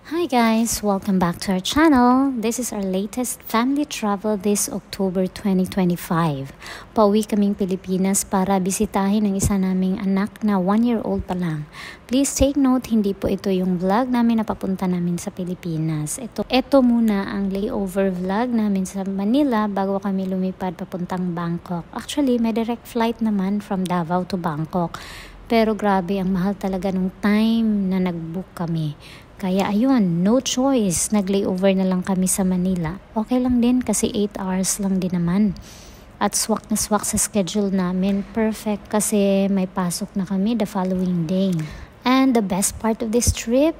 Hi guys! Welcome back to our channel. This is our latest family travel this October 2025. Pauwi kaming Pilipinas para bisitahin ang isa naming anak na 1-year-old pa lang. Please take note, hindi po ito yung vlog namin na papunta namin sa Pilipinas. Ito muna ang layover vlog namin sa Manila bago kami lumipad papuntang Bangkok. Actually, may direct flight naman from Davao to Bangkok. Pero grabe, ang mahal talaga nung time na nag-book kami. Kaya ayun, no choice, nag-layover na lang kami sa Manila. Okay lang din kasi 8 hours lang din naman. At swak na swak sa schedule namin, perfect kasi may pasok na kami the following day. And the best part of this trip,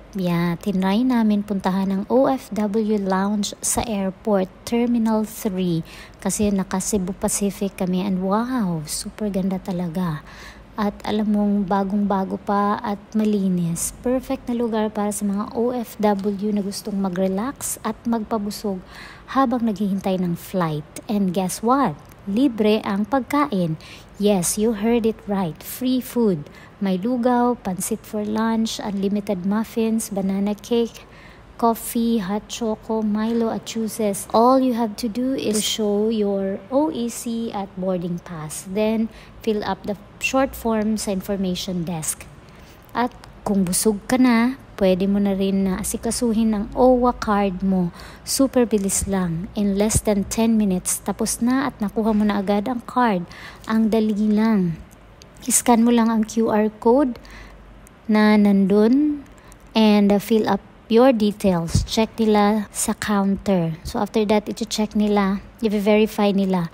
tinry namin puntahan ang OFW Lounge sa airport, Terminal 3. Kasi naka Cebu Pacific kami and wow, super ganda talaga. At alam mong bagong-bago pa at malinis. Perfect na lugar para sa mga OFW na gustong mag-relax at magpabusog habang naghihintay ng flight. And guess what? Libre ang pagkain. Yes, you heard it right. Free food. May lugaw, pansit for lunch, unlimited muffins, banana cake, coffee, hot choco, Milo at juices. All you have to do is show your OEC at boarding pass. Then, fill up the short form sa information desk. At kung busog ka na, pwede mo na rin na asikasuhin ang OWA card mo. Super bilis lang. In less than 10 minutes, tapos na at nakuha mo na agad ang card. Ang dali lang. Scan mo lang ang QR code na nandun and fill up your details. Check nila sa counter. So after that, i-check nila, i-verify nila.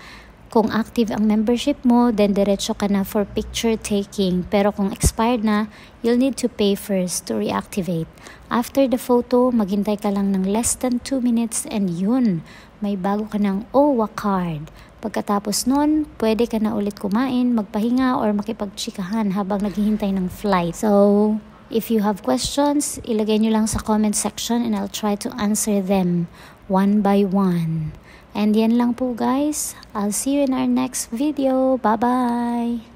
Kung active ang membership mo, then diretso ka na for picture taking. Pero kung expired na, you'll need to pay first to reactivate. After the photo, maghintay ka lang ng less than 2 minutes and yun, may bago ka ng OWA card. Pagkatapos nun, pwede ka na ulit kumain, magpahinga or makipagchikahan habang naghihintay ng flight. So, if you have questions, ilagay nyo lang sa comment section and I'll try to answer them one by one. And yan lang po guys. I'll see you in our next video. Bye-bye!